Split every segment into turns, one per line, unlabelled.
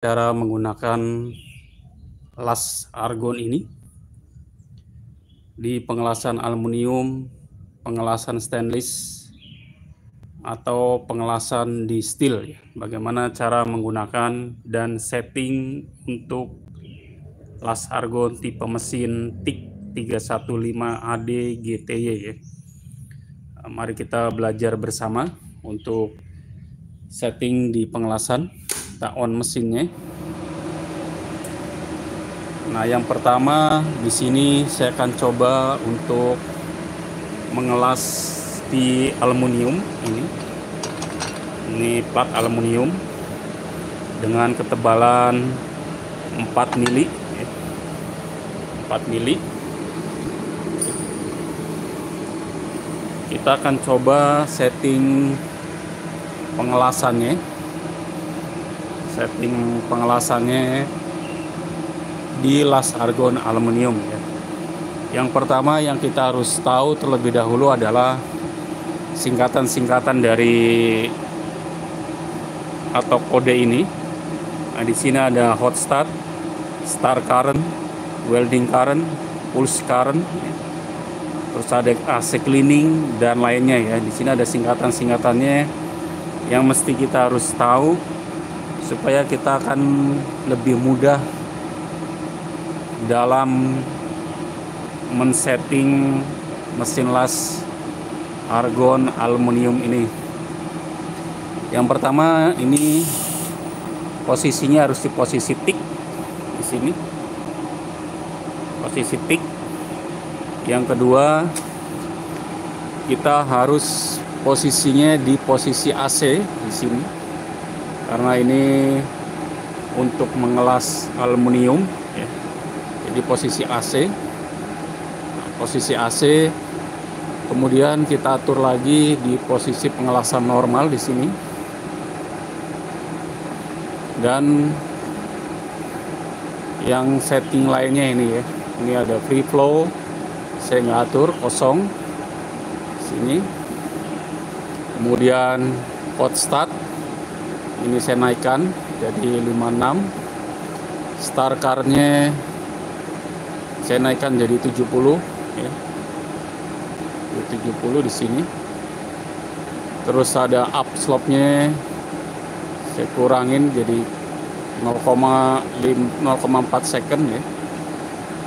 Cara menggunakan las argon ini di pengelasan aluminium, pengelasan stainless, atau pengelasan di steel ya. Bagaimana cara menggunakan dan setting untuk las argon tipe mesin TIG 315 AD GTY ya. Mari kita belajar bersama untuk setting di pengelasan. Kita on mesinnya. Nah, yang pertama di sini saya akan coba untuk mengelas di aluminium ini. Ini plat aluminium dengan ketebalan 4 mili. 4 mili. Kita akan coba setting pengelasannya. Setting pengelasannya di las argon aluminium ya. Yang pertama yang kita harus tahu terlebih dahulu adalah singkatan-singkatan dari atau kode ini. Nah, di sini ada hot start, start current, welding current, pulse current, terus ada AC cleaning dan lainnya ya. Di sini ada singkatan-singkatannya yang mesti kita harus tahu supaya kita akan lebih mudah dalam men-setting mesin las argon aluminium ini. Yang pertama ini posisinya harus di posisi tik di sini. Posisi tik. Yang kedua kita harus posisinya di posisi AC di sini. Karena ini untuk mengelas aluminium ya. Jadi posisi AC. Posisi AC. Kemudian kita atur lagi di posisi pengelasan normal di sini. Dan yang setting lainnya ini ya. Ini ada free flow. Saya nggak atur, kosong. Sini. Kemudian hot start. Ini saya naikkan jadi 56. Start current-nya saya naikkan jadi 70 ya. 70 di sini. Terus ada up slope-nya saya kurangin jadi 0,4 second ya.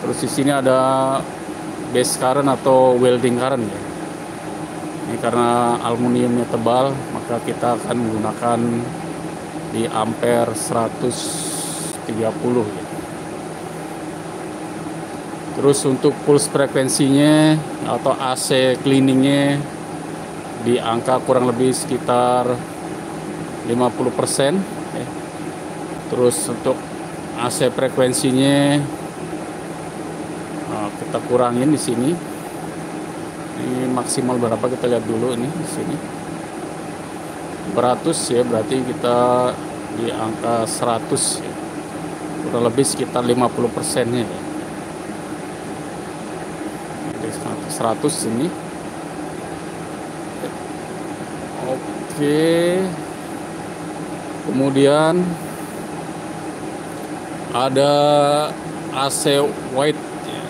Terus di sini ada base current atau welding current ya. Ini karena aluminiumnya tebal, maka kita akan menggunakan di ampere 130 ya. Terus untuk pulse frekuensinya atau AC cleaningnya di angka kurang lebih sekitar 50% ya. Terus untuk AC frekuensinya kita kurangin di sini. Ini maksimal berapa kita lihat dulu ini di sini. 100 ya, berarti kita di angka 100 ya. Kurang lebih sekitar 50%-nya ya. 100 ini. Oke. Kemudian ada AC white ya.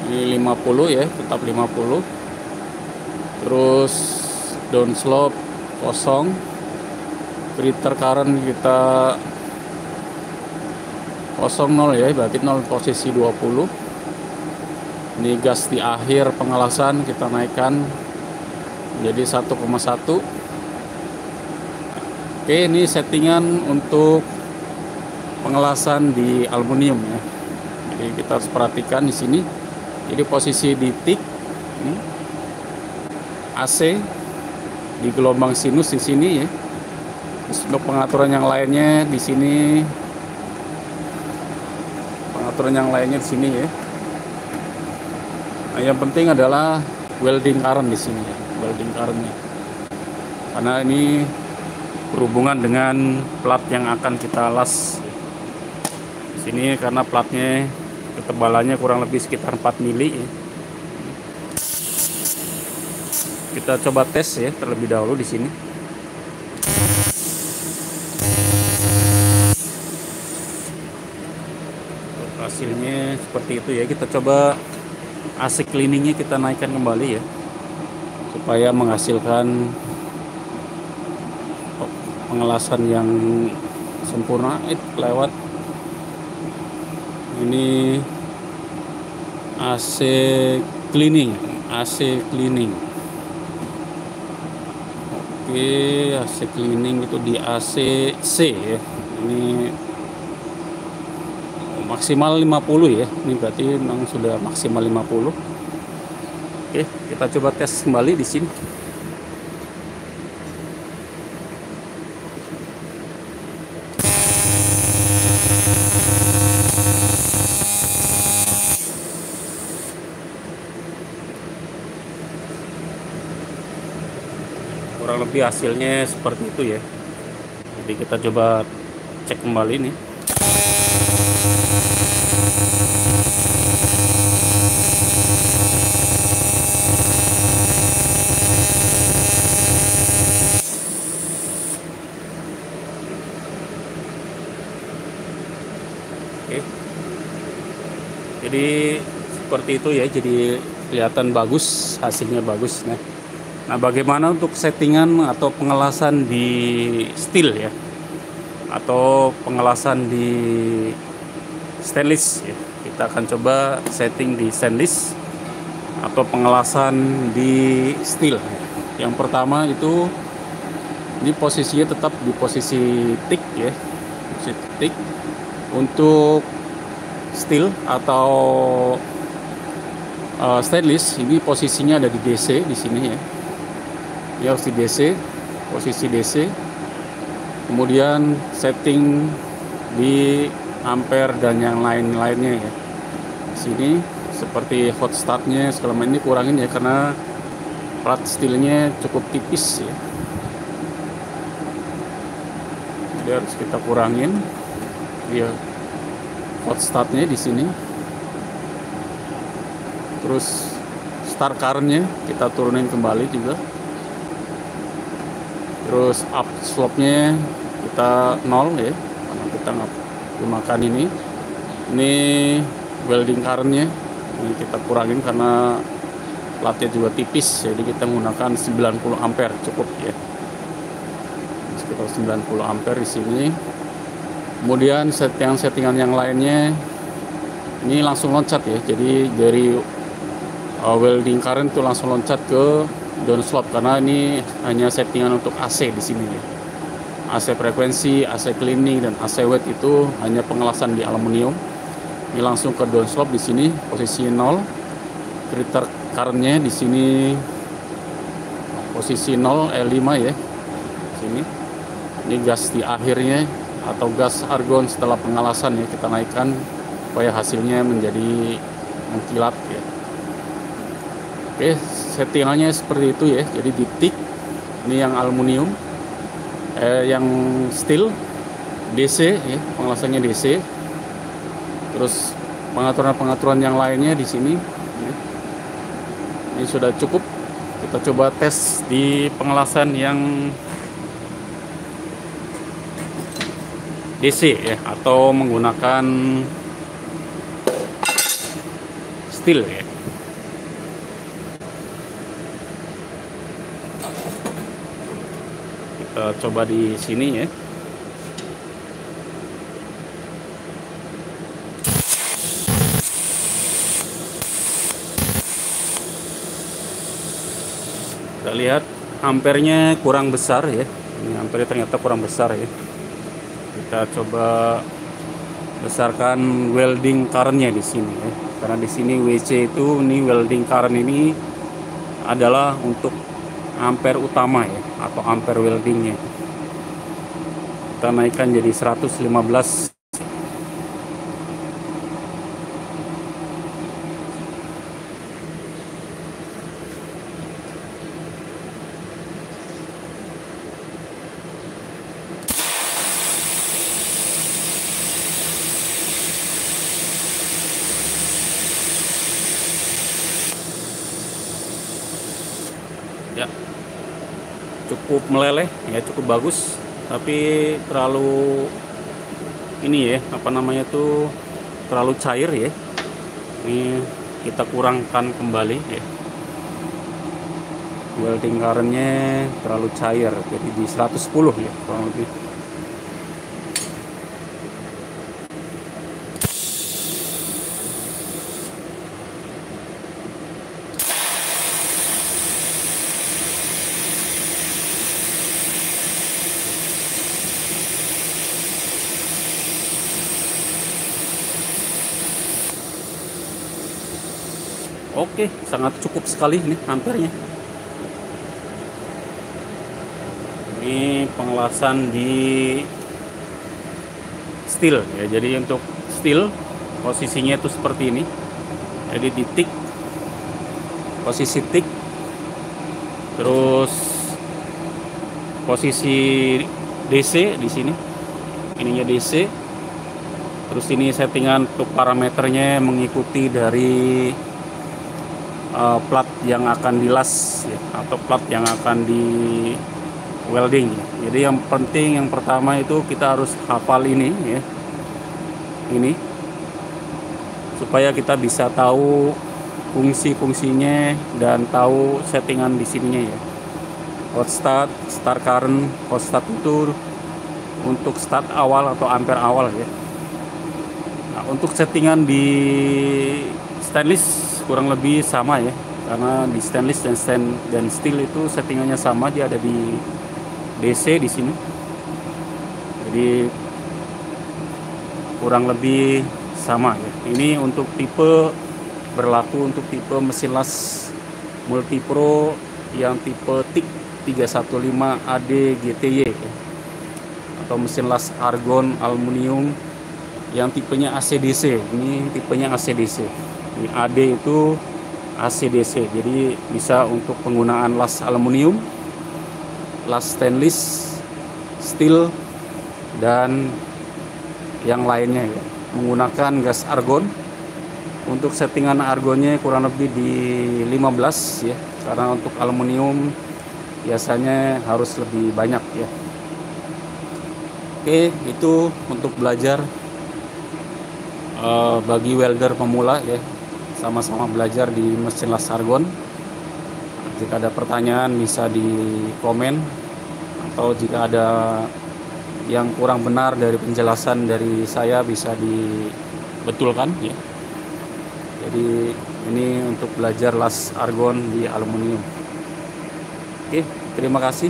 Ini 50 ya, tetap 50. Terus down slope kosong. Filter current kita 0 ya, berarti 0 posisi 20. Ini gas di akhir pengelasan kita naikkan jadi 1,1. Oke, ini settingan untuk pengelasan di aluminium ya. Jadi kita harus perhatikan di sini. Jadi posisi di tik ini, AC di gelombang sinus di sini ya. Terus untuk pengaturan yang lainnya di sini. Pengaturan yang lainnya di sini ya. Nah, yang penting adalah welding current di sini ya. Welding currentnya. Karena ini berhubungan dengan plat yang akan kita las. Di sini karena platnya ketebalannya kurang lebih sekitar 4 mili ya. Kita coba tes ya terlebih dahulu di sini. hasilnya seperti itu ya. Kita coba AC cleaningnya kita naikkan kembali ya, supaya menghasilkan pengelasan yang sempurna. Lewat ini AC cleaning. Oke, AC cleaning itu di AC C ya. Ini maksimal 50 ya. Ini berarti memang sudah maksimal 50. Oke, kita coba tes kembali di sini. Kurang lebih hasilnya seperti itu ya. Jadi kita coba cek kembali nih. Oke. Jadi seperti itu ya. Jadi kelihatan bagus, hasilnya bagus. Nah, bagaimana untuk settingan atau pengelasan di steel ya, atau pengelasan di stainless ya. Kita akan coba setting di stainless atau pengelasan di steel. Yang pertama itu, ini posisinya tetap di posisi tick ya, posisi tick. Untuk steel atau stainless ini posisinya ada di DC di sini ya. Dia harus di DC, posisi DC. Kemudian setting di ampere dan yang lain-lainnya ya. Di sini seperti hot startnya segala macam ini kurangin ya, karena plat steelnya cukup tipis ya. Jadi harus kita kurangin. Ya, hot startnya di sini. Terus start currentnya kita turunin kembali juga. Terus up slope-nya kita 0 ya, karena kita nggak gunakan ini welding current-nya ini kita kurangin karena platnya juga tipis, jadi kita menggunakan 90 ampere cukup ya, sekitar 90 ampere di sini. Kemudian settingan yang lainnya ini langsung loncat ya, jadi dari welding current itu langsung loncat ke down slope, karena ini hanya settingan untuk AC di sini ya. AC frekuensi, AC cleaning, dan AC weight itu hanya pengelasan di aluminium. Ini langsung ke down slope di sini, posisi 0. Critical current-nya di sini posisi 0, E5 ya. Sini. Ini gas di akhirnya atau gas argon setelah pengelasan ya, kita naikkan supaya hasilnya menjadi mengkilat ya. Oke, settingannya seperti itu ya. Jadi di tick ini yang aluminium, yang steel DC ya, pengelasannya DC. Terus pengaturan yang lainnya di sini ya. Ini sudah cukup. Kita coba tes di pengelasan yang DC ya, atau menggunakan steel ya. Kita coba di sini ya. Kita lihat ampernya kurang besar ya. Ini ampernya ternyata kurang besar ya. Kita coba besarkan welding current-nya di sini ya. Karena di sini WC itu, ini welding current ini adalah untuk ampere utama ya, atau ampere weldingnya. Kita naikkan jadi 115. Ya, cukup meleleh ya, cukup bagus, tapi terlalu ini ya, apa namanya tuh, terlalu cair ya. Ini kita kurangkan kembali ya. Welding currentnya terlalu cair, jadi di 110 ya kurang lebih. Oke, sangat cukup sekali nih ampernya. Ini pengelasan di steel ya. Jadi untuk steel posisinya itu seperti ini. Jadi di tick, posisi tick, terus posisi DC di sini. Ininya DC. Terus ini settingan untuk parameternya mengikuti dari plat yang akan dilas ya, atau plat yang akan di welding. Jadi yang penting yang pertama itu kita harus hafal ini ya, ini supaya kita bisa tahu fungsi-fungsinya dan tahu settingan di sininya ya. Hot start, start current. Hot start itu untuk start awal atau ampere awal ya. Nah, untuk settingan di stainless kurang lebih sama ya, karena di stainless dan steel itu settingannya sama, dia ada di DC di sini. Jadi kurang lebih sama ya. Ini untuk tipe, berlaku untuk tipe mesin las Multipro yang tipe TIG 315 AD GTY ya. Atau mesin las argon aluminium yang tipenya ACDC. Ini tipenya ACDC. Ini AD itu ACDC, jadi bisa untuk penggunaan las aluminium, las stainless, steel, dan yang lainnya ya. Menggunakan gas argon. Untuk settingan argonnya kurang lebih di 15 ya, karena untuk aluminium biasanya harus lebih banyak ya. Oke, itu untuk belajar bagi welder pemula ya, sama-sama belajar di mesin las argon. Jika ada pertanyaan bisa di komen, atau jika ada yang kurang benar dari penjelasan dari saya bisa dibetulkan ya. Jadi ini untuk belajar las argon di aluminium. Oke, terima kasih.